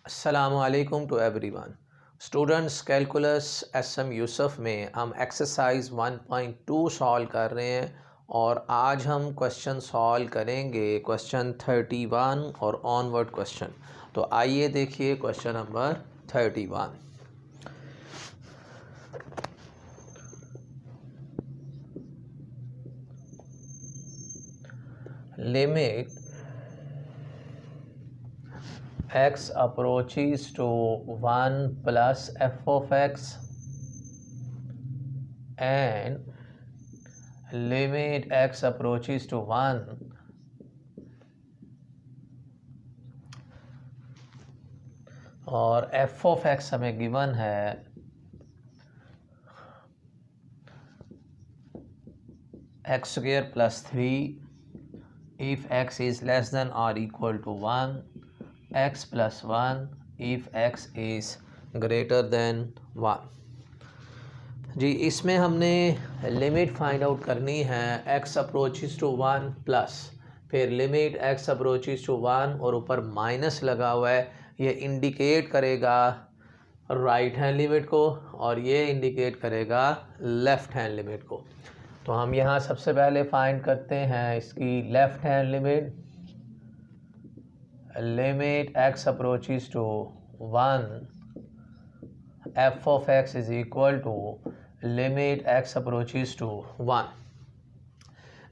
अस्सलामुअलैकुम to everyone. Students, calculus S M Yusuf में हम एक्सरसाइज 1.2 सॉल्व कर रहे हैं और आज हम क्वेश्चन सॉल्व करेंगे क्वेश्चन 31 और ऑनवर्ड क्वेश्चन। तो आइए देखिए question number 31। Limit x approaches to 1 plus f of x and limit x approaches to 1 और f of x हमें गिवन है x square plus 3 if x is less than or equal to 1, x plus 1 if x is greater than 1। जी, इसमें हमने limit find out करनी है x approaches to 1 plus, फिर limit x approaches to 1 और ऊपर minus लगा हुआ है। ये इंडिकेट करेगा राइट हैंड लिमिट को और ये इंडिकेट करेगा लेफ़्ट हैंड लिमिट को। तो हम यहाँ सबसे पहले फाइंड करते हैं इसकी left hand limit. Limit x approaches to 1 f of x is equal to limit x approaches to 1।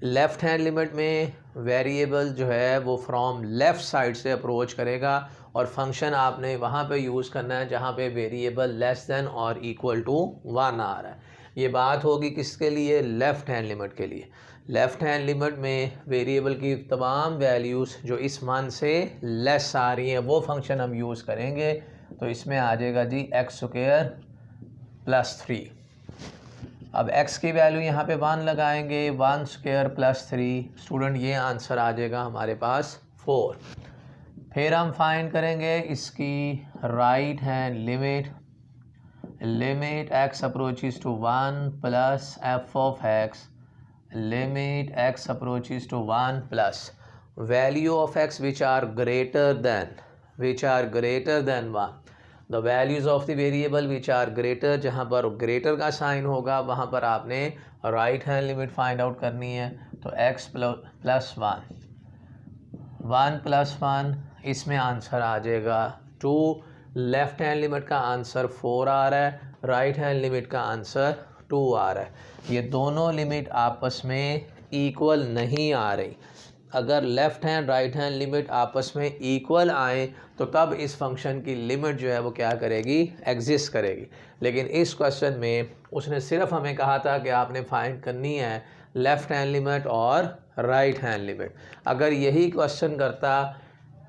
Left hand limit में वेरिएबल जो है वो फ्रॉम लेफ़्ट साइड से अप्रोच करेगा और फंक्शन आपने वहाँ पे यूज़ करना है जहाँ पे वेरिएबल लेस देन और इक्वल टू 1 आ रहा है। ये बात होगी किसके लिए? लेफ़्ट हैंड लिमिट के लिए। लेफ़्ट हैंड लिमिट में वेरिएबल की तमाम वैल्यूज़ जो इस मान से लेस आ रही हैं वो फंक्शन हम यूज़ करेंगे। तो इसमें आ जाएगा जी एक्स स्क्वायर प्लस 3। अब x की वैल्यू यहाँ पे 1 लगाएंगे, 1 स्क्वायर प्लस 3 स्टूडेंट ये आंसर आ जाएगा हमारे पास 4। फिर हम फाइंड करेंगे इसकी right hand limit. Limit x approaches to 1 plus f of x limit x approaches to 1 plus value of x which are greater than 1। The values of the variable which are greater, जहाँ पर greater का sign होगा वहाँ पर आपने right hand limit find out करनी है। तो x प्लस 1 प्लस 1 इसमें आंसर आ जाएगा 2। लेफ़्ट हैंड लिमिट का आंसर 4 आ रहा है, राइट हैंड लिमिट का आंसर 2 आ रहा है। ये दोनों लिमिट आपस में इक्वल नहीं आ रही। अगर left hand right hand limit आपस में इक्वल आए तो तब इस फंक्शन की लिमिट जो है वो क्या करेगी? एग्जिस्ट करेगी। लेकिन इस क्वेश्चन में उसने सिर्फ हमें कहा था कि आपने फाइंड करनी है लेफ़्ट हैंड लिमिट और राइट हैंड लिमिट। अगर यही क्वेश्चन करता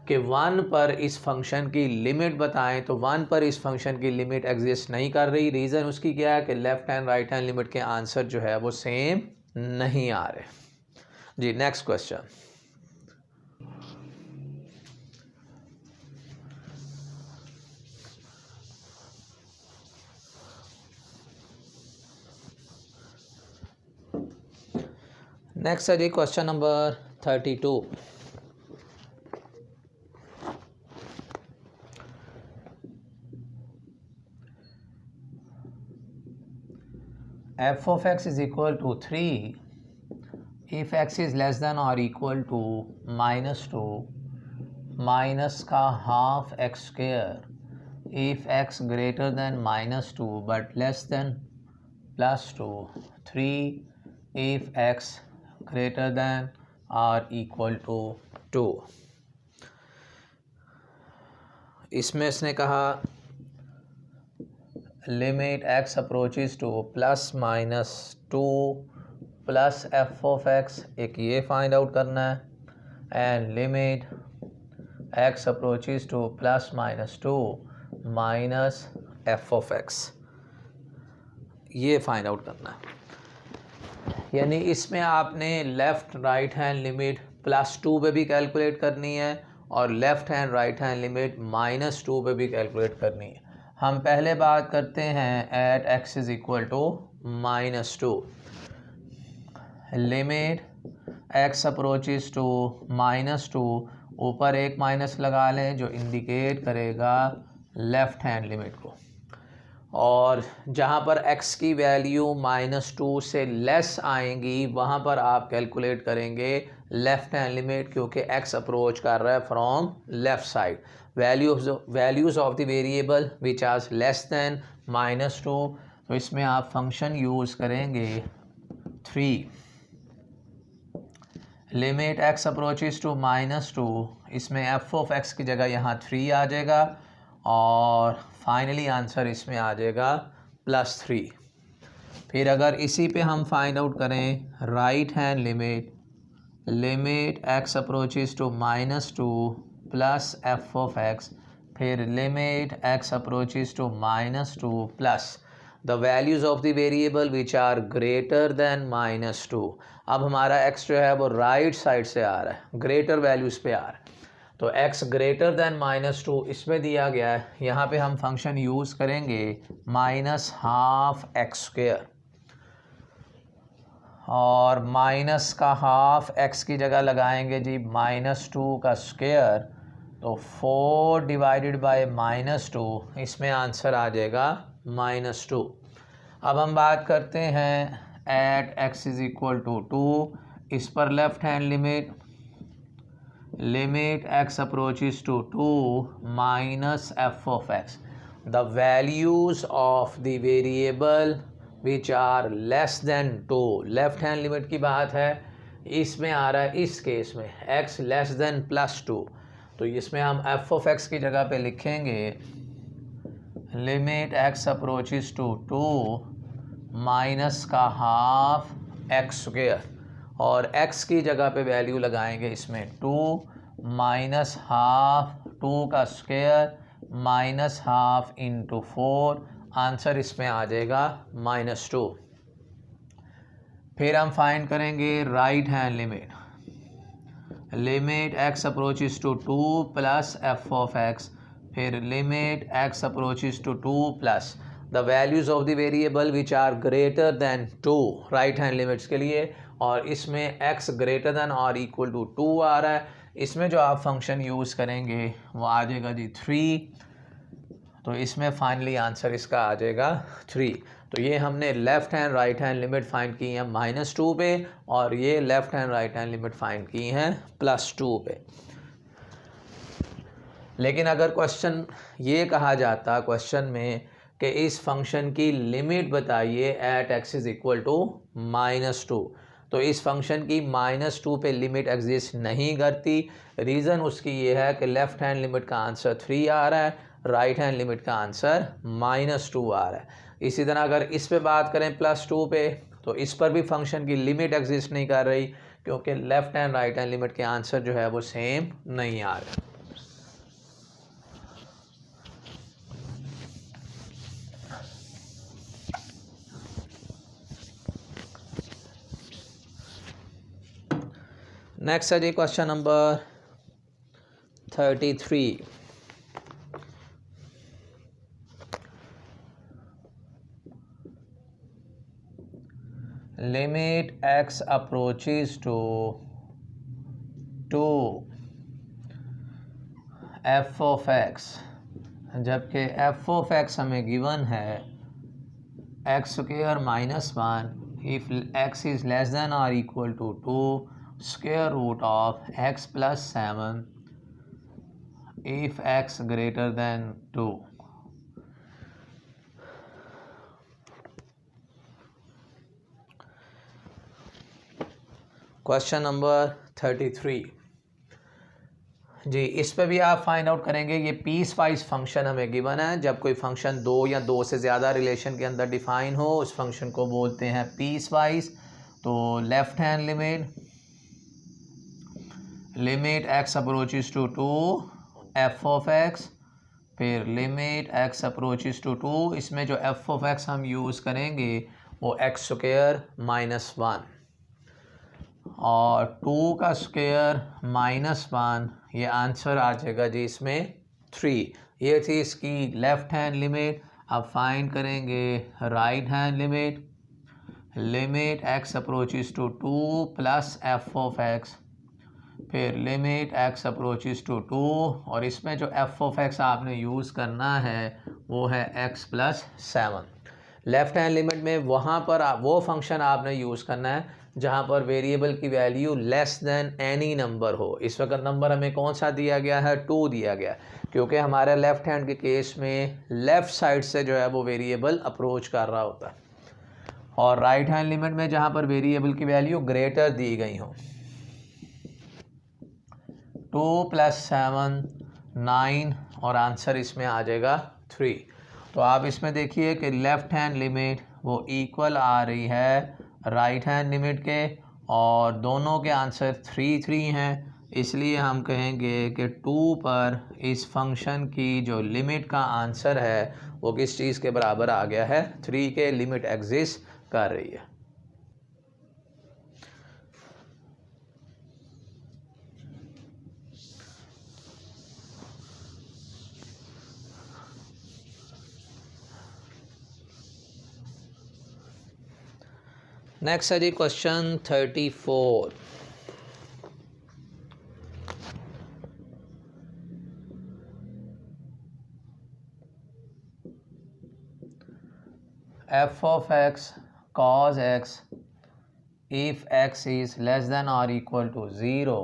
कि 1 पर इस फंक्शन की लिमिट बताएं तो 1 पर इस फंक्शन की लिमिट एग्जिस्ट नहीं कर रही। रीज़न उसकी क्या है कि left hand right hand limit के आंसर जो है वो सेम नहीं आ रहे। जी, नेक्स्ट क्वेश्चन। नेक्स्ट है जी question number 32। f of x is equal to 3 if x is less than or equal to -2 minus का half x square if x greater than -2 but less than +2, 3 if x greater than or equal to 2। इसमें इसने कहा limit x approaches two plus minus 2 plus f of x, एक ये find out करना है, and limit x approaches two plus minus 2 minus f of x, ये find out करना है। यानी इसमें आपने लेफ़्ट राइट हैंड लिमिट +2 पे भी कैलकुलेट करनी है और left hand right hand limit -2 पे भी कैलकुलेट करनी है। हम पहले बात करते हैं at x is equal to -2। Limit x approaches to -2, ऊपर एक माइनस लगा लें जो इंडिकेट करेगा लेफ़्ट हैंड लिमिट को, और जहाँ पर x की वैल्यू -2 से लेस आएंगी वहाँ पर आप कैलकुलेट करेंगे लेफ़्ट हैंड लिमिट, क्योंकि x अप्रोच कर रहा है from left side. Values of the variable which are less than -2, तो इसमें आप फंक्शन यूज़ करेंगे 3। लिमिट x अप्रोचेस टू -2, इसमें f ऑफ x की जगह यहाँ 3 आ जाएगा, और फाइनली आंसर इसमें आ जाएगा +3। फिर अगर इसी पे हम फाइंड आउट करें right hand limit x approaches to -2 plus f of x, फिर limit x approaches to -2 plus the values of the variable which are greater than -2। अब हमारा x जो है वो राइट साइड से आ रहा है, ग्रेटर वैल्यूज़ पे आ रहा है, तो x ग्रेटर दैन -2 इसमें दिया गया है। यहाँ पे हम फंक्शन यूज़ करेंगे -12x², और माइनस का हाफ x की जगह लगाएंगे जी -2 का स्क्वायर, तो 4 डिवाइडेड बाय -2, इसमें आंसर आ जाएगा -2। अब हम बात करते हैं at x is equal to 2, इस पर left hand limit x approaches to 2 minus f of x, the values of the variable which are less than 2, left hand limit की बात है, इसमें आ रहा है इस केस में x लेस दैन +2, तो इसमें हम f ऑफ x की जगह पे लिखेंगे limit x approaches to 2 minus का हाफ x², और x की जगह पे वैल्यू लगाएंगे इसमें 2 माइनस हाफ 2 का square minus half into 4, answer इसमें आ जाएगा -2। फिर हम फाइंड करेंगे right hand limit x approaches to 2 plus f of x, फिर limit x approaches to 2 plus the values of the variable which are greater than 2, right hand limits के लिए, और इसमें x ग्रेटर दैन और equal to 2 आ रहा है, इसमें जो आप फंक्शन यूज़ करेंगे वो आ जाएगा जी 3, तो इसमें फाइनली आंसर इसका आ जाएगा 3। तो ये हमने left hand right hand limit find की हैं -2 पे, और ये left hand right hand limit find की हैं +2 पे। लेकिन अगर क्वेश्चन ये कहा जाता क्वेश्चन में कि इस फंक्शन की लिमिट बताइए at x is equal to -2, तो इस फंक्शन की -2 पे लिमिट एग्जिस्ट नहीं करती। रीज़न उसकी ये है कि लेफ़्ट हैंड लिमिट का आंसर 3 आ रहा है, राइट हैंड लिमिट का आंसर -2 आ रहा है। इसी तरह अगर इस पे बात करें +2 पे, तो इस पर भी फंक्शन की लिमिट एग्जिस्ट नहीं कर रही, क्योंकि left hand right hand limit के आंसर जो है वो सेम नहीं आ रहे। नेक्स्ट है जी question number 33। Limit x approaches to 2 f of x, जबकि f ऑफ x हमें गिवन है x² -1 if x is less than और equal to 2 square root of x plus 7 if x greater than 2। Question number 33 जी, इस पे भी आप find out करेंगे। ये पीस वाइज फंक्शन हमें गिवन है। जब कोई फंक्शन 2 या 2 से ज़्यादा रिलेशन के अंदर डिफाइन हो, उस फंक्शन को बोलते हैं पीस वाइज। तो left hand limit x approaches to 2 f of x, फिर लिमिट x अप्रोचेस टू 2, इसमें जो f ऑफ x हम यूज़ करेंगे वो x² -1 और 2 का स्क्वायर -1, ये आंसर आ जाएगा जी इसमें 3। ये थी इसकी लेफ़्ट हैंड लिमिट। अब फाइंड करेंगे right hand limit x approaches to 2 plus f of x, फिर लिमिट एक्स अप्रोचेस टू 2, और इसमें जो एफ ऑफ एक्स आपने यूज़ करना है वो है x plus 7। Left hand limit में वहाँ पर वो फंक्शन आपने यूज़ करना है जहाँ पर वेरिएबल की value less than any number हो। इस वक्त नंबर हमें कौन सा दिया गया है, 2 दिया गया, क्योंकि हमारे लेफ्ट हैंड के केस में लेफ़्ट साइड से जो है वो वेरिएबल अप्रोच कर रहा होता है, और राइट हैंड लिमिट में जहाँ पर वेरिएबल की वैल्यू ग्रेटर दी गई हो। 2 + 7 9, और आंसर इसमें आ जाएगा 3। तो आप इसमें देखिए कि लेफ़्ट हैंड लिमिट वो इक्वल आ रही है राइट हैंड लिमिट के, और दोनों के आंसर 3 3 हैं, इसलिए हम कहेंगे कि 2 पर इस फंक्शन की जो लिमिट का आंसर है वो किस चीज़ के बराबर आ गया है, 3 के। लिमिट एग्जिस्ट कर रही है। नेक्स्ट है जी question 34। F of X cos x if x is less than or equal to 0,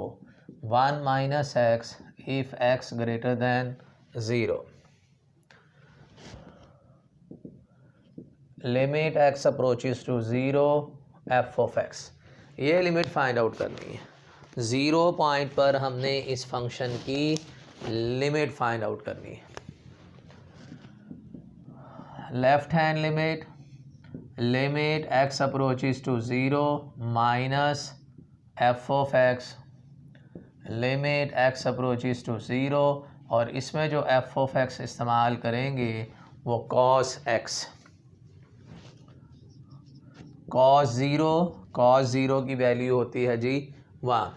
1 minus x if x greater than 0। Limit x approaches to 0 f of x, ये लिमिट फाइंड आउट करनी है। 0 point पर हमने इस function की limit find out करनी है। Left hand limit, limit x approaches to 0 minus F of x, limit x approaches to 0, और इसमें जो एफ ऑफ एक्स इस्तेमाल करेंगे वो cos x। cos 0 की वैल्यू होती है जी 1।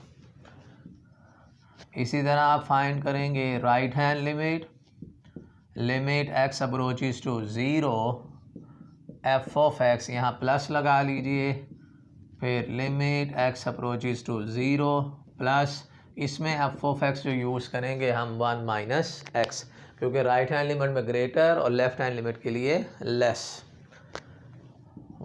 इसी तरह आप फाइंड करेंगे right hand limit, limit x approaches to 0 f of x, यहाँ प्लस लगा लीजिए, फिर limit x approaches to 0 plus, इसमें एफ ऑफ एक्स जो यूज़ करेंगे हम 1 माइनस एक्स, क्योंकि राइट हैंड लिमिट में ग्रेटर और लेफ्ट हैंड लिमिट के लिए लेस।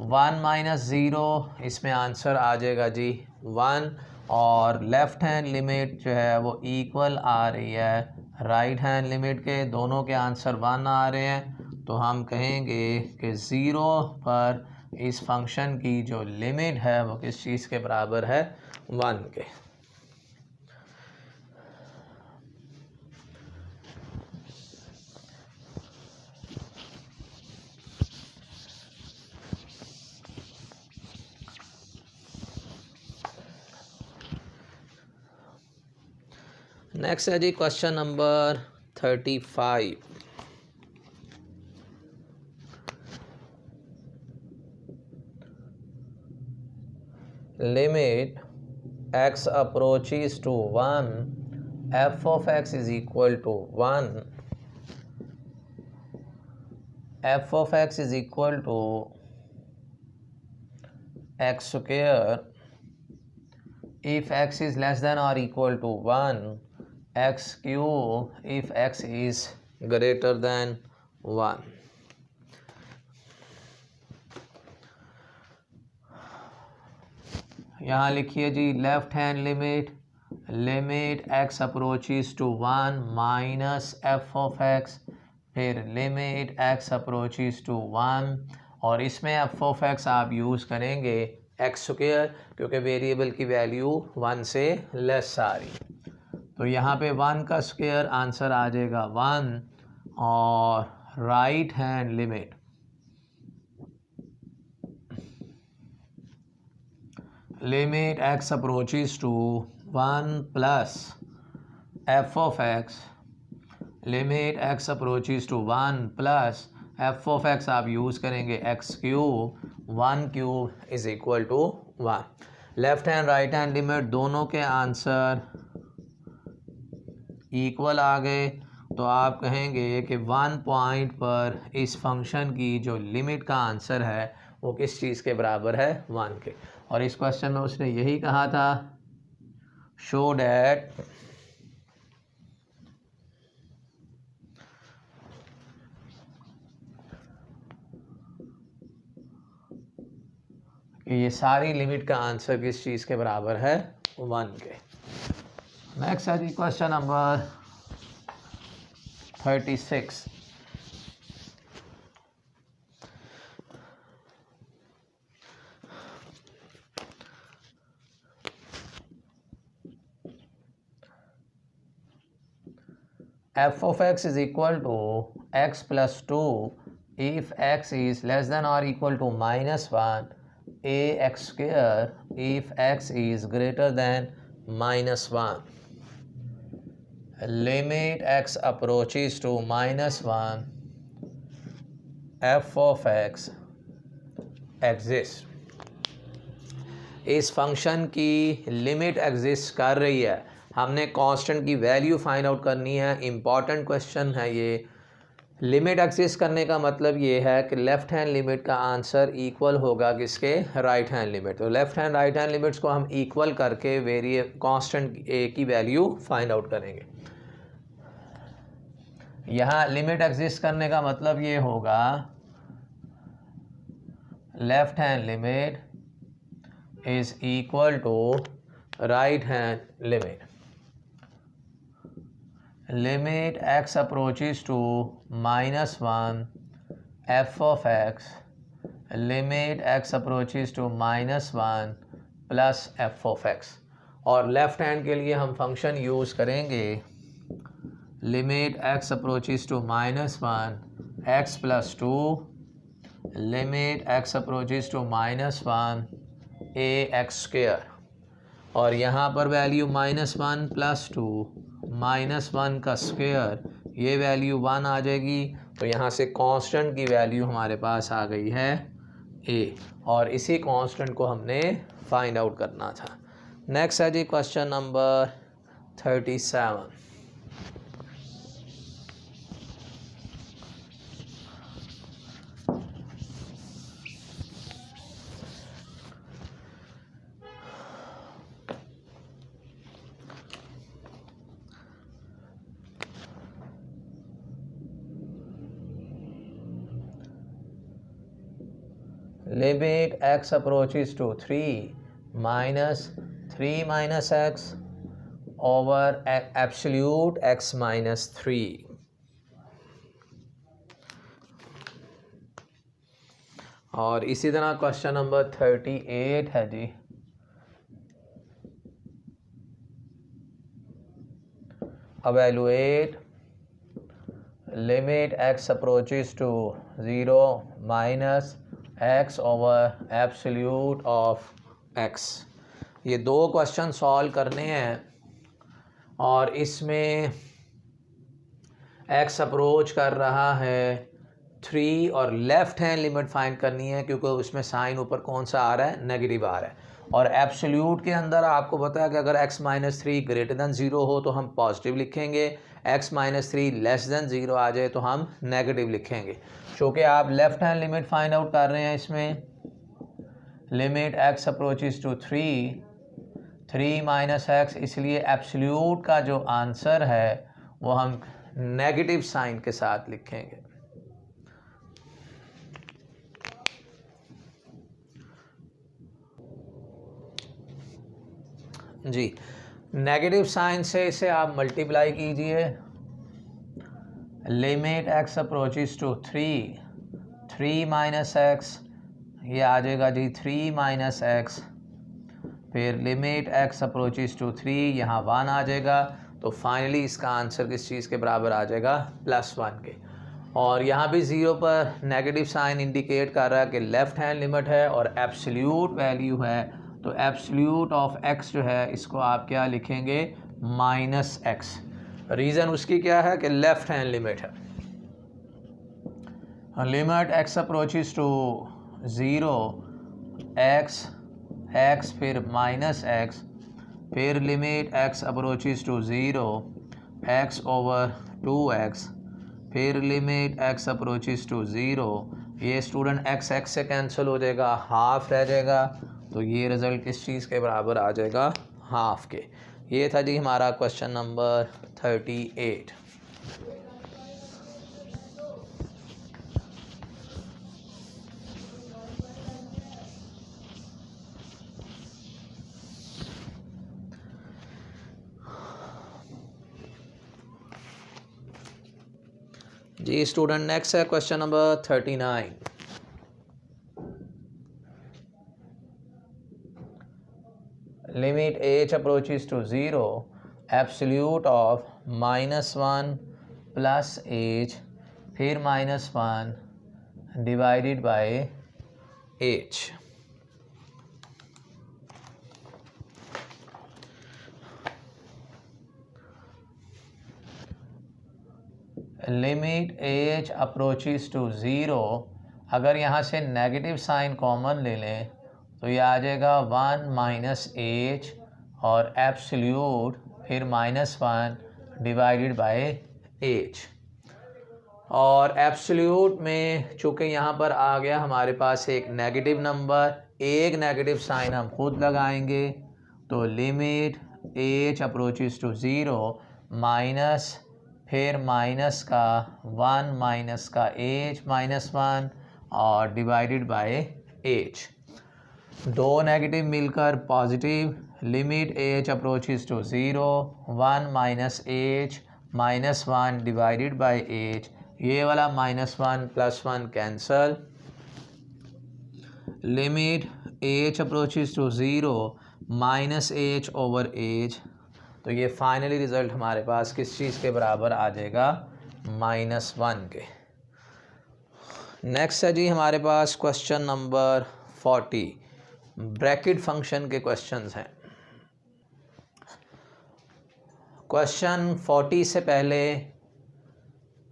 1 माइनस 0, इसमें आंसर आ जाएगा जी 1, और लेफ़्ट हैंड लिमिट जो है वो इक्वल आ रही है राइट हैंड लिमिट के, दोनों के आंसर 1 आ रहे हैं। तो हम कहेंगे कि 0 पर इस फंक्शन की जो लिमिट है वो किस चीज़ के बराबर है, 1 के। नेक्स्ट है जी question number 35। Limit x approaches to 1 F of x is equal to 1, F of x is equal to X square if x is less than or equal to 1, x cube if x is greater than 1। यहाँ लिखिए जी left hand limit, limit x approaches to 1 minus F of x, फिर limit x approaches to 1, और इसमें F of x आप use करेंगे X square, क्योंकि variable की वैल्यू 1 से लेस आ रही। तो यहाँ पे 1 का स्क्वायर आंसर आ जाएगा 1, और right hand limit, limit x approaches to 1 plus f of x, limit x approaches to 1 plus f of x आप यूज़ करेंगे x cube, 1 cube is equal to 1। Left hand right hand limit दोनों के answer equal आ गए, तो आप कहेंगे कि 1 point पर इस फंक्शन की जो लिमिट का आंसर है वो किस चीज़ के बराबर है, 1 के। और इस क्वेश्चन में उसने यही कहा था, शो डैट ये सारी लिमिट का आंसर किस चीज़ के बराबर है, 1 के। नेक्स्ट है जी question number 36। f of x is equal to x plus 2 if x is less than or equal to -1, ax square if x is greater than -1. Limit x approaches to -1, f of x exists. इस function की limit exist कर रही है, हमने constant की value find out करनी है। Important question है ये। लिमिट एग्जिस्ट करने का मतलब ये है कि लेफ़्ट हैंड लिमिट का आंसर इक्वल होगा किसके, राइट हैंड लिमिट। तो left hand right hand limits को हम इक्वल करके कांस्टेंट ए की वैल्यू फाइंड आउट करेंगे। यहाँ लिमिट एग्जिस्ट करने का मतलब ये होगा left hand limit is equal to right hand limit. Limit x approaches to -1, f of x, limit x approaches to -1 plus f of x। और लेफ्ट हैंड के लिए हम फंक्शन यूज़ करेंगे limit x approaches to -1, x plus 2, limit x approaches to -1 ax square। और यहाँ पर value -1 plus 2, -1 का square, ये वैल्यू 1 आ जाएगी। तो यहाँ से कांस्टेंट की वैल्यू हमारे पास आ गई है a, और इसी कांस्टेंट को हमने फाइंड आउट करना था। नेक्स्ट है जी question number 37। Limit x approaches to 3 minus x over absolute x minus 3। और इसी तरह क्वेश्चन नंबर 38 है जी। Evaluate limit x approaches to 0 minus x over absolute of x। ये दो क्वेश्चन सॉल्व करने हैं और इसमें x अप्रोच कर रहा है 3 और लेफ़्ट हैंड लिमिट फाइंड करनी है, क्योंकि उसमें साइन ऊपर कौन सा आ रहा है, नेगेटिव आ रहा है। और एब्सोल्यूट के अंदर आपको पता है कि अगर x माइनस 3 ग्रेटर दैन 0 हो तो हम पॉजिटिव लिखेंगे, x माइनस 3 लेस दैन 0 आ जाए तो हम नेगेटिव लिखेंगे। क्योंकि आप left hand limit find out कर रहे हैं, इसमें limit x approaches to 3 minus x, इसलिए एब्सोल्यूट का जो आंसर है वो हम नेगेटिव साइन के साथ लिखेंगे। जी, नेगेटिव साइन से इसे आप मल्टीप्लाई कीजिए। Limit x approaches to 3 minus x, ये आ जाएगा जी 3 माइनस x। फिर लिमिट x अप्रोचेस टू 3, यहाँ 1 आ जाएगा। तो फाइनली इसका आंसर किस चीज़ के बराबर आ जाएगा, +1 के। और यहाँ भी 0 पर नेगेटिव साइन इंडिकेट कर रहा है कि लेफ़्ट हैंड लिमिट है और एब्सोल्यूट वैल्यू है। तो एब्सोल्यूट ऑफ x जो है इसको आप क्या लिखेंगे, -x। रीज़न उसकी क्या है कि लेफ़्ट हैंड लिमिट है। Limit x approaches to 0, x फिर -x, फिर limit x approaches to 0, x over 2x, फिर लिमिट x अप्रोचेस टू 0, ये स्टूडेंट एक्स एक्स से कैंसिल हो जाएगा, हाफ रह जाएगा, तो ये रिज़ल्ट किस चीज़ के बराबर आ जाएगा, हाफ के। ये था जी हमारा क्वेश्चन नंबर 38। जी स्टूडेंट नेक्स्ट है क्वेश्चन नंबर 39। लिमिट h approaches to 0, absolute of -1 plus h फिर -1 divided by h। Limit h approaches to 0, अगर यहाँ से नेगेटिव साइन कॉमन ले लें तो ये आ जाएगा 1 माइनस h और एब्सोल्यूट फिर -1 डिवाइडेड बाय h। और एब्सोल्यूट में चूँकि यहाँ पर आ गया हमारे पास एक नेगेटिव नंबर, एक नेगेटिव साइन हम खुद लगाएंगे, तो limit h approaches to 0 minus फिर माइनस का 1 माइनस का h -1 और डिवाइडेड बाय h। दो नेगेटिव मिलकर positive, limit h approaches to 0 1 minus h -1 divided by h। ये वाला -1 plus 1 cancel, limit h approaches to 0 minus h over h। तो ये फाइनली रिज़ल्ट हमारे पास किस चीज़ के बराबर आ जाएगा, -1 के। नेक्स्ट है जी हमारे पास क्वेश्चन नंबर 40, ब्रैकेट फंक्शन के क्वेश्चंस हैं। क्वेश्चन 40 से पहले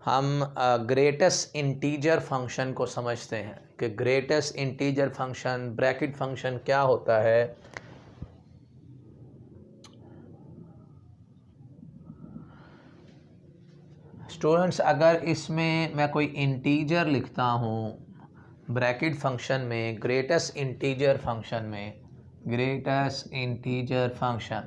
हम ग्रेटेस्ट इंटीजर फंक्शन को समझते हैं कि greatest integer function bracket function क्या होता है। स्टूडेंट्स, अगर इसमें मैं कोई इंटीजर लिखता हूँ ब्रैकेट फंक्शन में, ग्रेटेस्ट इंटीजर फंक्शन में, ग्रेटेस्ट इंटीजर फंक्शन,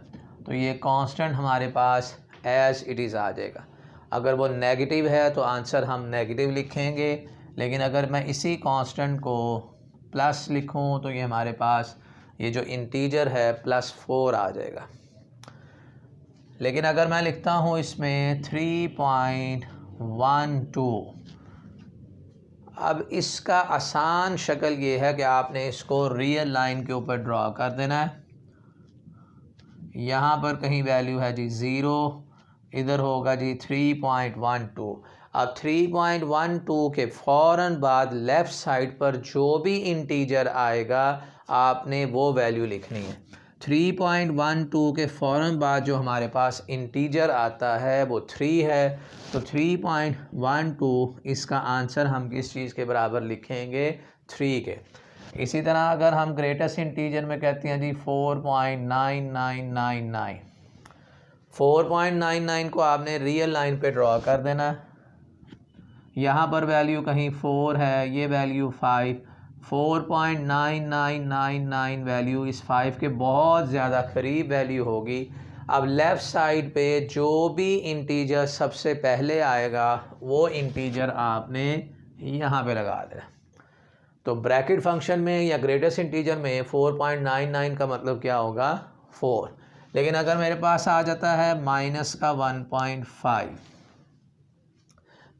तो ये कांस्टेंट हमारे पास एज इट इज़ आ जाएगा। अगर वो नेगेटिव है तो आंसर हम नेगेटिव लिखेंगे, लेकिन अगर मैं इसी कांस्टेंट को प्लस लिखूं तो ये हमारे पास ये जो इंटीजर है +4 आ जाएगा। लेकिन अगर मैं लिखता हूँ इसमें 3.12, अब इसका आसान शक्ल ये है कि आपने इसको रियल लाइन के ऊपर ड्रॉ कर देना है। यहाँ पर कहीं वैल्यू है जी 0, इधर होगा जी 3.12। अब 3.12 के फ़ौरन बाद लेफ़्ट साइड पर जो भी इंटीजर आएगा आपने वो वैल्यू लिखनी है। 3.12 के फ़ौरन बाद जो हमारे पास इंटीजर आता है वो 3 है, तो 3.12 इसका आंसर हम किस चीज़ के बराबर लिखेंगे, 3 के। इसी तरह अगर हम ग्रेटेस्ट इंटीजर में कहते हैं जी 4.9999, 4.99 को आपने रियल लाइन पे ड्रॉ कर देना। यहाँ पर वैल्यू कहीं 4 है, ये वैल्यू 5, 4.9999 वैल्यू इस 5 के बहुत ज़्यादा करीब वैल्यू होगी। अब लेफ़्ट साइड पे जो भी इंटीजर सबसे पहले आएगा वो इंटीजर आपने यहाँ पे लगा देना। तो ब्रैकेट फंक्शन में या ग्रेटेस्ट इंटीजर में 4.99 का मतलब क्या होगा, 4। लेकिन अगर मेरे पास आ जाता है माइनस का 1.5,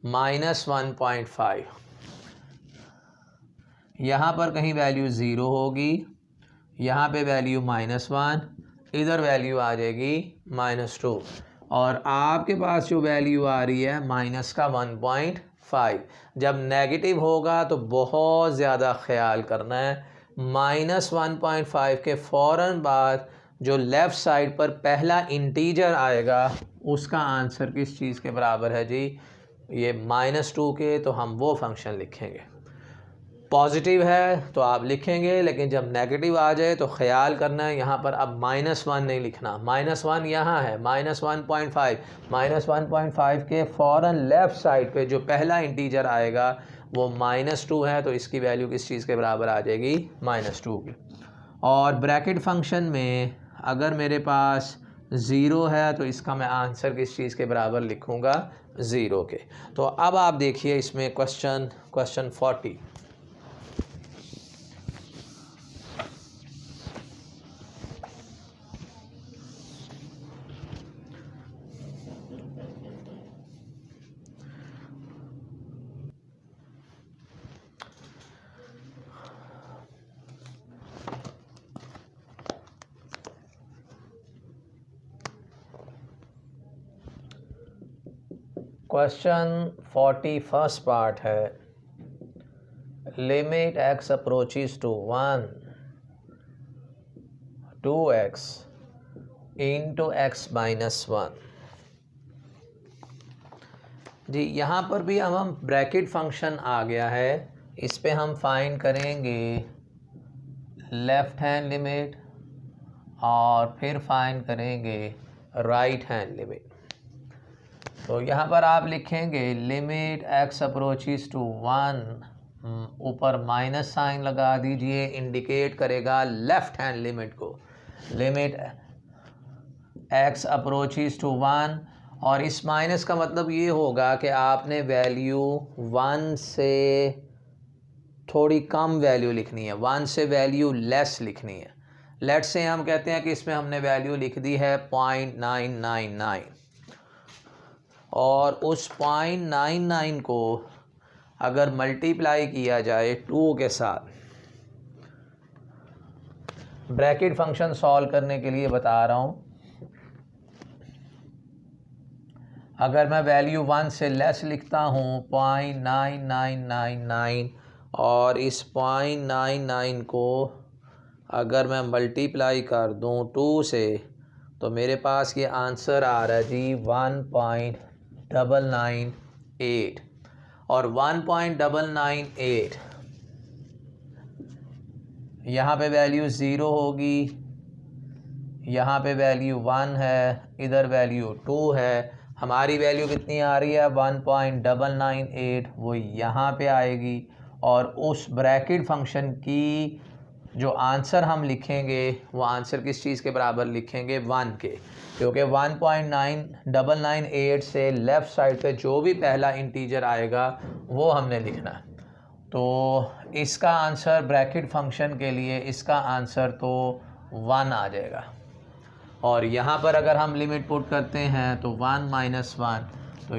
-1.5, यहाँ पर कहीं वैल्यू 0 होगी, यहाँ पे वैल्यू -1, इधर वैल्यू आ जाएगी -2, और आपके पास जो वैल्यू आ रही है माइनस का 1.5। जब नेगेटिव होगा तो बहुत ज़्यादा ख्याल करना है। -1.5 के फ़ौरन बाद जो लेफ़्ट साइड पर पहला इंटीजर आएगा उसका आंसर किस चीज़ के बराबर है जी, ये -2 के। तो हम वो फंक्शन लिखेंगे। पॉजिटिव है तो आप लिखेंगे, लेकिन जब नेगेटिव आ जाए तो ख्याल करना है यहाँ पर अब -1 नहीं लिखना। -1 यहाँ है, -1.5, -1.5 के फ़ौरन लेफ़्ट साइड पे जो पहला इंटीजर आएगा वो -2 है, तो इसकी वैल्यू किस चीज़ के बराबर आ जाएगी, -2 की। और ब्रैकेट फंक्शन में अगर मेरे पास 0 है तो इसका मैं आंसर किस चीज़ के बराबर लिखूँगा, 0 के। तो अब आप देखिए इसमें क्वेश्चन 40। क्वेश्चन 40 फर्स्ट पार्ट है, limit x approaches to 1 2x into x -1। जी यहाँ पर भी हम ब्रैकेट फंक्शन आ गया है, इस पे हम फाइंड करेंगे लेफ़्ट हैंड लिमिट और फिर फाइंड करेंगे राइट हैंड लिमिट। तो यहाँ पर आप लिखेंगे लिमिट x अप्रोचेस टू 1, ऊपर माइनस साइन लगा दीजिए, इंडिकेट करेगा लेफ़्ट हैंड लिमिट को। लिमिट x अप्रोचेस टू 1, और इस माइनस का मतलब ये होगा कि आपने वैल्यू 1 से थोड़ी कम वैल्यू लिखनी है, 1 से वैल्यू लेस लिखनी है। लेट्स से हम कहते हैं कि इसमें हमने वैल्यू लिख दी है 0.999, और उस 0.99 को अगर मल्टीप्लाई किया जाए 2 के साथ, ब्रैकेट फंक्शन सॉल्व करने के लिए बता रहा हूँ, अगर मैं वैल्यू 1 से लेस लिखता हूँ 0.9999, और इस 0.99 को अगर मैं मल्टीप्लाई कर दूँ 2 से, तो मेरे पास ये आंसर आ रहा है जी 1.998, और 1.998 यहाँ पे वैल्यू 0 होगी, यहाँ पे वैल्यू 1 है, इधर वैल्यू 2 है। हमारी वैल्यू कितनी आ रही है, 1.998, वो यहाँ पे आएगी। और उस ब्रैकेट फंक्शन की जो आंसर हम लिखेंगे वो आंसर किस चीज़ के बराबर लिखेंगे, 1 के, क्योंकि 1.998 से लेफ़्ट साइड पे जो भी पहला इंटीजर आएगा वो हमने लिखना है। तो इसका आंसर ब्रैकेट फंक्शन के लिए इसका आंसर तो 1 आ जाएगा। और यहाँ पर अगर हम लिमिट पुट करते हैं तो 1 - 1, तो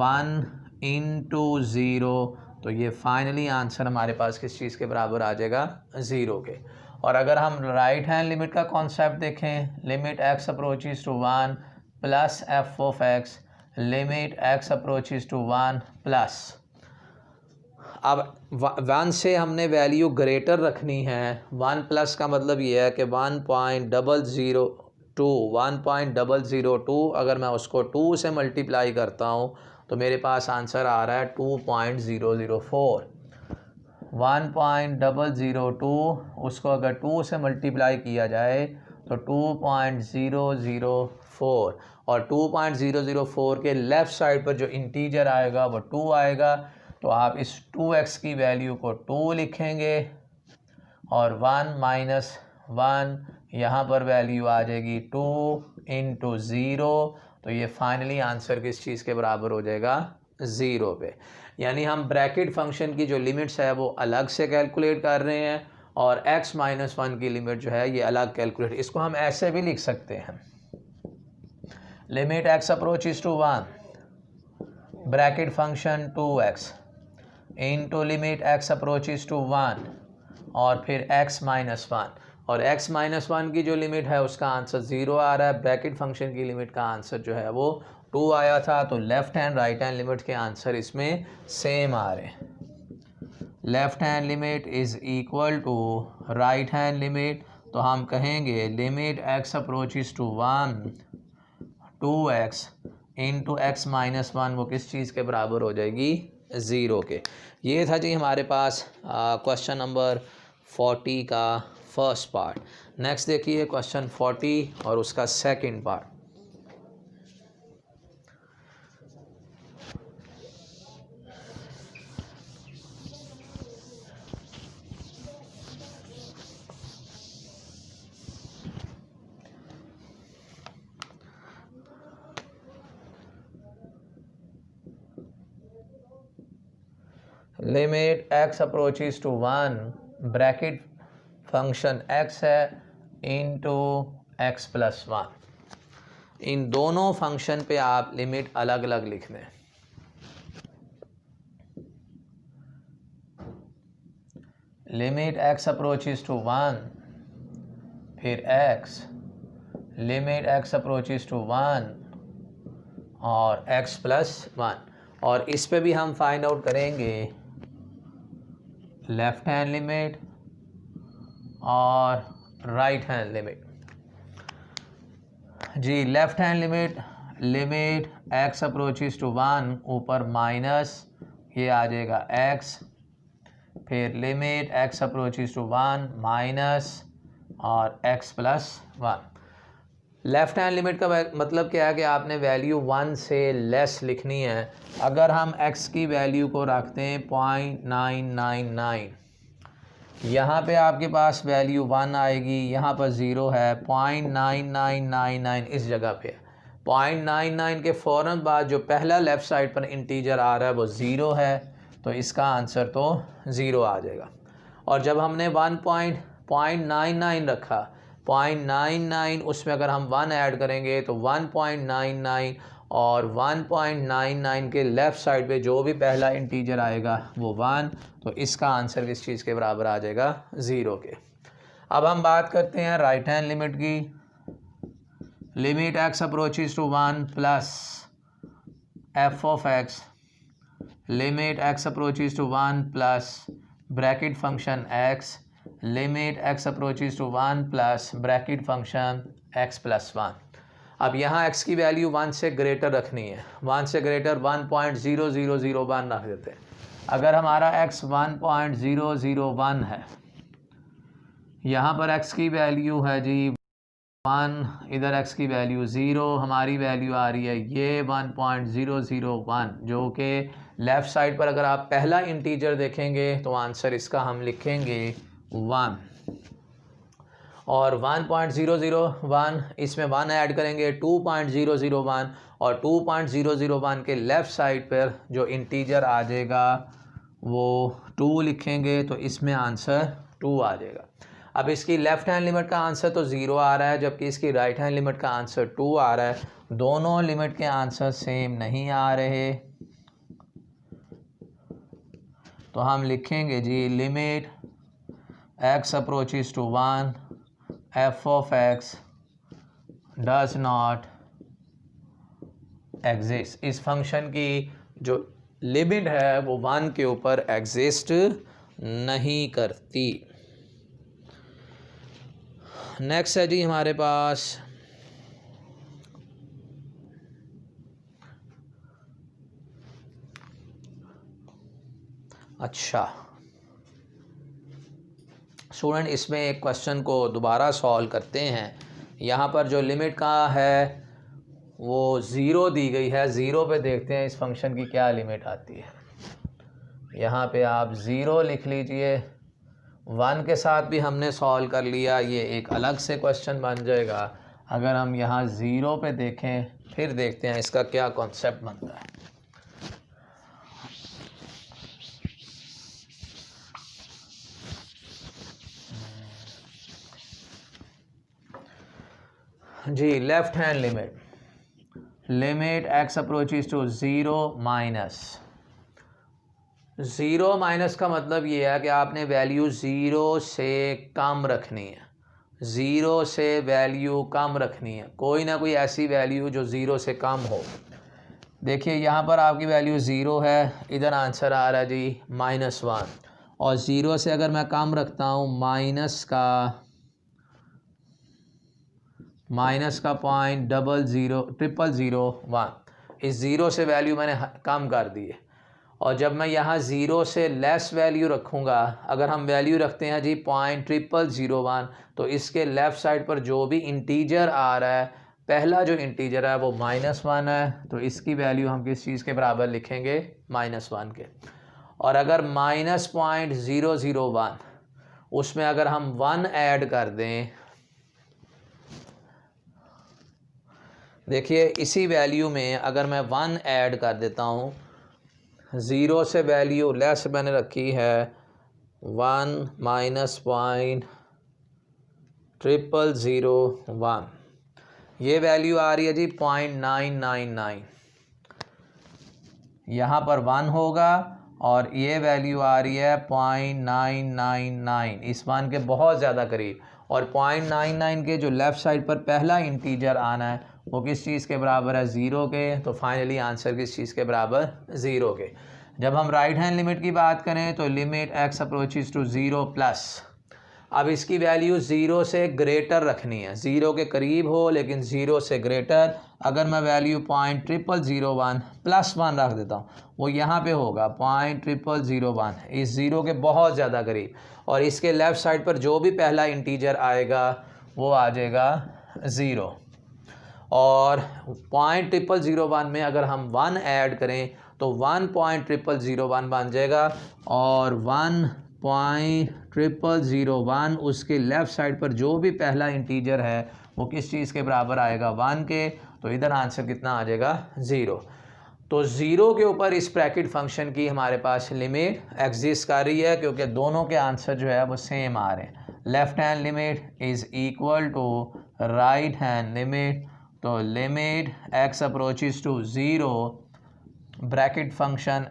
1 इंटू 0, तो ये फाइनली आंसर हमारे पास किस चीज़ के बराबर आ जाएगा, 0 के। और अगर हम राइट हैंड लिमिट का कॉन्सेप्ट देखें, limit x approaches to 1 plus f of x, limit x approaches to 1 plus, अब 1 से हमने वैल्यू ग्रेटर रखनी है। 1 प्लस का मतलब ये है कि 1.002 अगर मैं उसको 2 से मल्टीप्लाई करता हूँ तो मेरे पास आंसर आ रहा है 2.004। 1.002 उसको अगर 2 से मल्टीप्लाई किया जाए तो 2.004, और 2.004 के लेफ़्ट साइड पर जो इंटीजर आएगा वो 2 आएगा। तो आप इस 2x की वैल्यू को 2 लिखेंगे, और 1 - 1 यहाँ पर वैल्यू आ जाएगी 2 इंटू 0, तो ये फाइनली आंसर किस चीज़ के बराबर हो जाएगा, 0 पे। यानी हम ब्रैकेट फंक्शन की जो लिमिट्स है वो अलग से कैलकुलेट कर रहे हैं, और x - 1 की लिमिट जो है ये अलग कैलकुलेट। इसको हम ऐसे भी लिख सकते हैं, limit x approaches to 1 bracket function 2x into limit x approaches to 1 और फिर x - 1, और x - 1 की जो लिमिट है उसका आंसर 0 आ रहा है। ब्रैकेट फंक्शन की लिमिट का आंसर जो है वो 2 आया था, तो left hand right hand limit के आंसर इसमें सेम आ रहे हैं। Left hand limit is equal to right hand limit, तो हम कहेंगे limit x approaches to 1 2x into x - 1 वो किस चीज़ के बराबर हो जाएगी, 0 के। ये था जी हमारे पास क्वेश्चन नंबर 40 का फर्स्ट पार्ट। नेक्स्ट देखिए क्वेश्चन 40 और उसका second part. Limit x approaches to 1 bracket function x है इंटू एक्स प्लस 1। इन दोनों फंक्शन पे आप लिमिट अलग अलग लिख दें। लिमिट एक्स अप्रोचेस टू 1 फिर x, limit x approaches to 1 और एक्स प्लस 1। और इस पे भी हम फाइंड आउट करेंगे लेफ्ट हैंड लिमिट और राइट हैंड लिमिट। जी left hand limit, limit x approaches to 1 ऊपर माइनस ये आ जाएगा एक्स, फिर limit x approaches to 1 minus और X plus 1। Left hand limit का मतलब क्या है कि आपने वैल्यू 1 से लेस लिखनी है। अगर हम x की वैल्यू को रखते हैं 0.999, यहाँ पे आपके पास वैल्यू 1 आएगी, यहाँ पर 0 है, 0.9999 इस जगह पे 0.99 के फ़ौरन बाद जो पहला लेफ़्ट साइड पर इंटीजर आ रहा है वो 0 है, तो इसका आंसर तो 0 आ जाएगा। और जब हमने 1.99 रखा, 0.99 उसमें अगर हम 1 ऐड करेंगे तो 1.99 और 1.99 के लेफ़्ट साइड पे जो भी पहला इंटीजर आएगा वो 1, तो इसका आंसर किस चीज़ के बराबर आ जाएगा? 0 के। अब हम बात करते हैं राइट हैंड लिमिट की। Limit x approaches to 1 plus f of x, limit x approaches to 1 plus bracket function x, limit x approaches to 1 plus bracket function x plus 1। अब यहाँ x की वैल्यू 1 से ग्रेटर रखनी है, 1 से greater 1.0001 रख देते हैं। अगर हमारा x 1.001 है, यहाँ पर x की वैल्यू है जी 1, इधर x की वैल्यू 0, हमारी वैल्यू आ रही है ये 1.001, जो कि लेफ़्ट साइड पर अगर आप पहला इंटीजर देखेंगे तो आंसर इसका हम लिखेंगे 1। और 1.001 इसमें 1 ऐड करेंगे 2.001, और 2.001 के लेफ़्ट साइड पर जो इंटीजर आ जाएगा वो 2 लिखेंगे, तो इसमें आंसर 2 आ जाएगा। अब इसकी लेफ़्ट हैंड लिमिट का आंसर तो 0 आ रहा है, जबकि इसकी राइट हैंड लिमिट का आंसर 2 आ रहा है। दोनों लिमिट के आंसर सेम नहीं आ रहे, तो हम लिखेंगे जी limit x approaches to 1 F of X does not exist. इस फंक्शन की जो लिमिट है वो 1 के ऊपर एग्जिस्ट नहीं करती। नेक्स्ट है जी हमारे पास अच्छा स्टूडेंट, इसमें एक क्वेश्चन को दोबारा सॉल्व करते हैं। यहाँ पर जो लिमिट का है वो 0 दी गई है, 0 पे देखते हैं इस फंक्शन की क्या लिमिट आती है। यहाँ पे आप 0 लिख लीजिए, 1 के साथ भी हमने सॉल्व कर लिया, ये एक अलग से क्वेश्चन बन जाएगा। अगर हम यहाँ 0 पे देखें फिर देखते हैं इसका क्या कॉन्सेप्ट बनता है। जी left hand limit, limit x approaches to 0 minus, 0 minus का मतलब ये है कि आपने वैल्यू 0 से कम रखनी है, 0 से वैल्यू कम रखनी है, कोई ना कोई ऐसी वैल्यू जो 0 से कम हो। देखिए यहाँ पर आपकी वैल्यू 0 है, इधर आंसर आ रहा है जी -1, और 0 से अगर मैं कम रखता हूँ माइनस का 0.0001, इस 0 से वैल्यू मैंने कम कर दी है। और जब मैं यहाँ 0 से लेस वैल्यू रखूँगा, अगर हम वैल्यू रखते हैं जी 0.0001, तो इसके लेफ़्ट साइड पर जो भी इंटीजर आ रहा है, पहला जो इंटीजर है वो -1 है, तो इसकी वैल्यू हम किस चीज़ के बराबर लिखेंगे? -1 के। और अगर -0.001 उसमें अगर हम 1 ऐड कर दें, देखिए इसी वैल्यू में अगर मैं 1 ऐड कर देता हूँ ज़ीरो से वैल्यू लेस मैंने रखी है 1-0.0001, ये वैल्यू आ रही है जी 0.999, यहाँ पर 1 होगा और ये वैल्यू आ रही है 0.999, इस 1 के बहुत ज़्यादा करीब। और 0.99 के जो लेफ़्ट साइड पर पहला इंटीजर आना है वो किस चीज़ के बराबर है, ज़ीरो के। तो फाइनली आंसर किस चीज़ के बराबर, ज़ीरो के। जब हम राइट हैंड लिमिट की बात करें तो limit x approaches to 0 plus, अब इसकी वैल्यू ज़ीरो से ग्रेटर रखनी है, ज़ीरो के करीब हो लेकिन ज़ीरो से ग्रेटर। अगर मैं वैल्यू 0.0001 प्लस 1 रख देता हूँ, वो यहाँ पे होगा 0.0001, इस ज़ीरो के बहुत ज़्यादा करीब। और इसके लेफ़्ट साइड पर जो भी पहला इंटीजर आएगा वो आ जाएगा ज़ीरो। और 0.0001 में अगर हम 1 ऐड करें तो 1.0001 बन जाएगा, और 1.0001 उसके लेफ़्ट साइड पर जो भी पहला इंटीजर है वो किस चीज़ के बराबर आएगा, 1 के। तो इधर आंसर कितना आ जाएगा, ज़ीरो। तो ज़ीरो के ऊपर इस ब्रैकेट फंक्शन की हमारे पास लिमिट एग्जिस्ट कर रही है, क्योंकि दोनों के आंसर जो है वो सेम आ रहे हैं। Left hand limit is equal to right hand limit. तो limit x approaches to 0 bracket function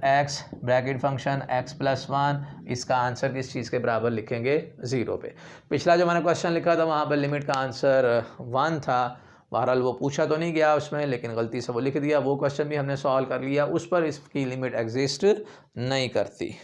x plus 1, इसका आंसर किस चीज़ के बराबर लिखेंगे, ज़ीरो पे। पिछला जो मैंने क्वेश्चन लिखा था वहाँ पर लिमिट का आंसर 1 था, बहरहाल वो पूछा तो नहीं गया उसमें, लेकिन गलती से वो लिख दिया। वो क्वेश्चन भी हमने सॉल्व कर लिया, उस पर इसकी लिमिट एग्जिस्ट नहीं करती।